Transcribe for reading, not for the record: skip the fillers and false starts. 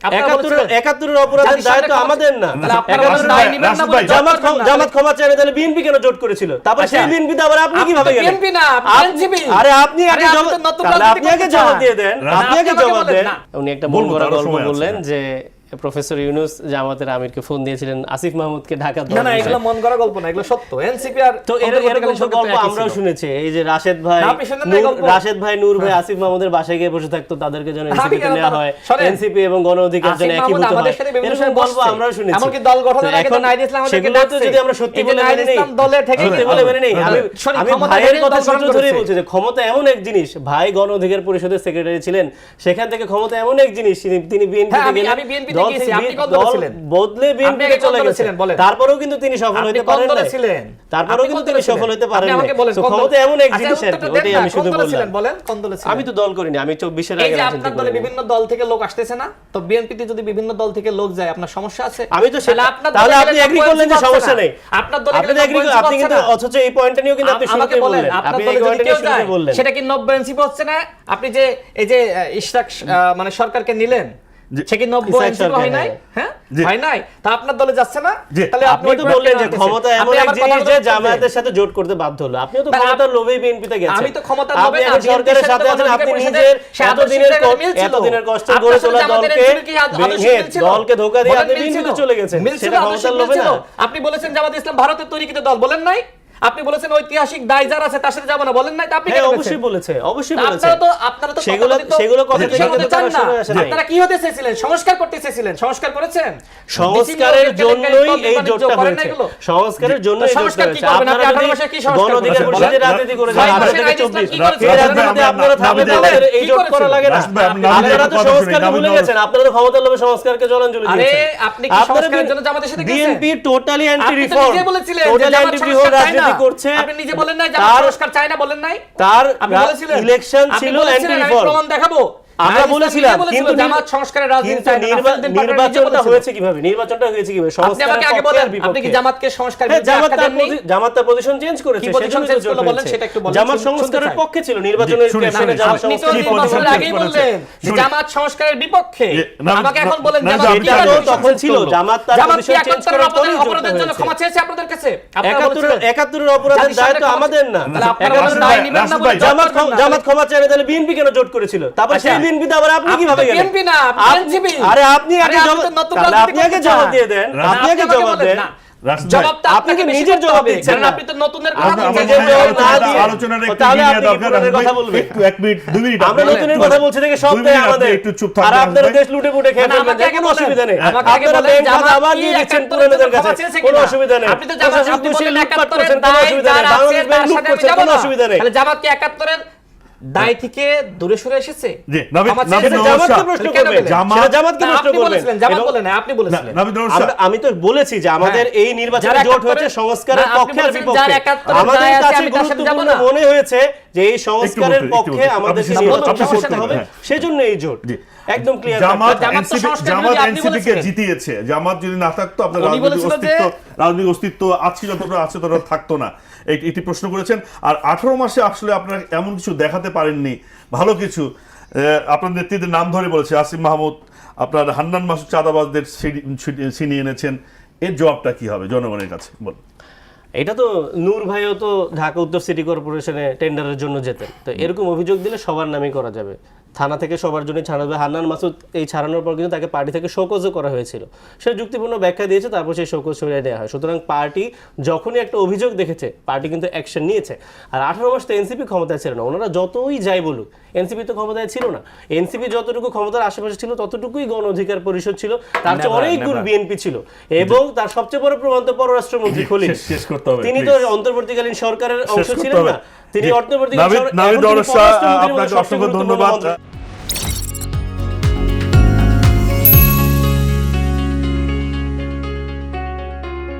৭১ অপরাধের দায় তো আমাদের না। জামাত ক্ষমা চাইলে তাহলে বিএনপি কেন জোট করেছিল? তারপর সেই বিএনপিতে আবার আপনি কিভাবে গেলেন? বিএনপি না, এনসিপি। আরে আপনি আগে জবাব দিয়ে দেন। আপনি আগে জবাব দেন। উনি একটা মন গড়া গল্প বললেন যে প্রফেসর ইউনূস জামাতের আমিরকে ফোন দিয়েছিলেন আসিফ মাহমুদকে ঢাকা। না না, এগুলো মন গড়া গল্প না, এগুলো সত্য। এনসিপি আর তো এরকম গল্প আমরাও শুনেছি। এই যে রাশেদ ভাই নূর ভাই আসিফ মাহমুদের বাসায় গিয়ে বসে থাকতো, তাদেরকে যেন এনসিপিতে নেওয়া হয়, এনসিপি এবং গণ অধিকার যেন একীভূত হয়, এরকম গল্প আমরাও শুনেছি। এমনকি দল গঠনের আগে তো নাইদ ইসলাম আমাদেরকে ডাকছে, যদি আমরা সত্যি বলে মেনে নেই, দলে থেকে বলে মেনে নেই। আমি ভাইয়ের কথা সূত্র ধরেই বলছি যে ক্ষমতা এমন এক জিনিস, ভাই গণ অধিকার পরিষদের সেক্রেটারি ছিলেন, সেখান থেকে ক্ষমতা এমন এক জিনিস, তিনি বিএনপিতে গেলেন, আমি বিএনপিতে গেছি, আপনি কোন দলে ছিলেন? বদলে বিএনপিতে চলে গেছিলেন, তারপরেও কিন্তু তিনি সফল হতে পারেন না। তারপরেও কিন্তু তিনি সফল হতে পারেন না। ক্ষমতা এমন এক জিনিস, ওটাই আমি শুধু বললাম। বলেন কোন দলে ছিলেন? আমি তো দল করিনি, আমি 24 এর আগে এই যে আপনার দলে বিভিন্ন দল থেকে লোক আসতেছে না, তো বিএনপিতে যদি বিভিন্ন দল থেকে লোক যায়, আপনার সমস্যা আছে? আমি তো তাহলে আপনি এগ্রি করলেন যে সমস্যা নেই। আপনার দলে আপনি কিন্তু অথচ এই পয়েন্টটা নিয়েও কিন্তু আপনি শুনতে বললেন, আপনি এই পয়েন্টটা নিয়ে শুনতে বললেন, সেটা কি 90 এনসিপি হচ্ছে না? আপনি যে এই যে ইশরাক মানে সরকারকে নিলেন, সে কি 90 এনসিপি হয় নাই? হ্যাঁ হয় নাই, তা আপনার দলে যাচ্ছে না? তাহলে আপনি তো বললেন যে ক্ষমতা এমন এক জিনিস যে জামায়াতের সাথে জোট করতে বাধ্য হলো। আপনিও তো ক্ষমতার লোভেই বিএনপিতে গেছেন। আমি তো ক্ষমতার লোভে না, সরকারের সাথে আছেন। আপনি নিজের এতদিনের কষ্টে গড়ে তোলা দলকে ধোঁকা দিয়ে আপনি বিএনপিতে চলে গেছেন, সেটা ক্ষমতার লোভে না। আপনি বলেছেন জামাত ইসলাম ভারতের তৈরিকৃত দল, বলেন নাই? আপনি বলেছেন ঐতিহাসিক দায় যার আছে তার সাথে যাব না, বলেন নাই? তা আপনি কেন বলেছেন? অবশ্যই বলেছে। আপনারা তো সেগুলো কথা থেকে কিন্তু তারা শুনে আসে না। আপনারা কি হতে চেয়েছিলেন? সংস্কার করতে চেয়েছিলেন, সংস্কার করেছেন? সংস্কারের জন্যই এই জোটটা হয়েছে, সংস্কারের জন্যই এই জোটটা হয়েছে। আপনারা 18 মাসে কি সংস্কার করেছেন? গণ অধিকার পরিষদের রাজনীতি করেছেন 18 থেকে 24, এই রাজনীতিতে আপনারা থাকলে তাহলে এই জোট করা লাগে না। আপনারা তো সংস্কারকে ভুলে গেছেন, আপনারা তো ক্ষমতার লোভে সংস্কারকে জলাঞ্জলি দিয়েছেন। আরে আপনি কি সংস্কারের জন্য জামাতের সাথে গেছেন? বিএনপি টোটালি অ্যান্টি রিফর্ম, আপনি নিজে বলেছিলেন টোটালি অ্যান্টি রিফর্ম রাজনীতি করছে। আপনি নিজে বলেন নাই জামাত সংস্কার চায় না, বলেন নাই? তার ইলেকশন ছিল অ্যান্টি রিফর্ম, প্রমাণ দেখাবো। আমরা বলেছিলাম, কিন্তু জামাত সংস্কারের রাজনীতি চায় না। নির্বাচনটা হয়েছে কিভাবে? সংস্কারের আগে বলেন, আপনি কি জামাতকে সংস্কার জামাত তার পজিশন চেঞ্জ করেছে, সেজন্য তো জোট বলেন, সেটা একটু বলেন। জামাত সংস্কারের পক্ষে ছিল, নির্বাচনের ক্যাম্পেইনে জামাত সংস্কারের আগেই বললেন যে জামাত সংস্কারের বিপক্ষে। আমাকে এখন বলেন জামাত কি তখন ছিল, জামাত তার পজিশন চেঞ্জ করার পরেই অপরাধের জন্য ক্ষমা চেয়েছে আপনাদের কাছে। ৭১ অপরাধের দায় তো আমাদের না। জামাত ক্ষমা চাইলে তাহলে বিএনপি কেন জোট করেছিল? তারপর সেই বিএনপিতে আবার আপনি কিভাবে গেলেন? বিএনপি না, এনসিপি। আরে আপনি আগে জবাব দিয়ে দেন। আপনি আগে জবাব দেন। আপনি কি নিজের জবাব দিচ্ছেন? আপনি তো নতুনের কথা আমরা নতুনের কথা বলছি থেকে সব দেয় আমাদের, আর আপনারা দেশ লুটে পুটে খেয়ে ফেলবেন, কোনো অসুবিধা নেই। আপনারা ব্যাংক খাত আবার দিয়ে দিচ্ছেন পুরানোদের কাছে, কোনো অসুবিধা নেই। আপনি তো জামাত লুটপাট করছেন, কোনো অসুবিধা নেই। বাংলাদেশ ব্যাংক লুট করছে, কোনো অসুবিধা নেই। তাহলে জামাত কি ৭১ দায় থেকে দূরে সরে এসেছে? আমি তো বলেছি যে আমাদের এই নির্বাচনে জোট হয়েছে সংস্কারের পক্ষে আর বিপক্ষে। আমাদের কাছে গুরুত্বপূর্ণ মনে হয়েছে যে এই সংস্কারের পক্ষে আমাদের নির্বাচন করতে হবে, সেজন্য এই জোট। একদম ক্লিয়ার। জামাত এনসিপি কে জিতিয়েছে। জামাত যদি না থাকতো আপনার রাজনৈতিক অস্তিত্ব আজকে যতটা আছে ততটা থাকতো না। এটি প্রশ্ন করেছেন। আর 18 মাসে আসলে আপনারা এমন কিছু দেখাতে পারেননি, ভালো কিছু। আপনার নেতৃত্বের নাম ধরে বলেছে আসিফ মাহমুদ, আপনার হান্নান মাসুদ চাঁদাবাজদের ছিনিয়ে এনেছেন। এর জবাবটা কি হবে জনগণের কাছে বলুন? এটা তো নূর ভাইও তো ঢাকা উত্তর সিটি কর্পোরেশনে টেন্ডারের জন্য যেতেন, তো এরকম অভিযোগ দিলে সবার নামই করা যাবে, থানা থেকে সবার জন্য ছাড়া হবে। হান্নান মাসুদ এই ছাড়ানোর পর কিন্তু তাকে পার্টি থেকে শোকজও করা হয়েছিল, সে যুক্তিপূর্ণ ব্যাখ্যা দিয়েছে, তারপর সেই শোকজ সরিয়ে দেওয়া হয়। সুতরাং পার্টি যখনই একটা অভিযোগ দেখেছে পার্টি কিন্তু অ্যাকশন নিয়েছে। আর 18 মাস তো এনসিপি ক্ষমতায় ছিল না, ওনারা যতই যাই বলুক এনসিপি তো ক্ষমতায় ছিল না। এনসিপি যতটুকু ক্ষমতার আশেপাশে ছিল ততটুকুই গণ অধিকার পরিষদ ছিল, তার চেয়ে অনেক গুণ বিএনপি ছিল। এবং তার সবচেয়ে বড় প্রমাণ তো পররাষ্ট্রমন্ত্রী খলিল, তিনি তো অন্তর্বর্তীকালীন সরকারের অংশ ছিলেন না, তিনি অন্তর্বর্তীকালীন ধন্যবাদ।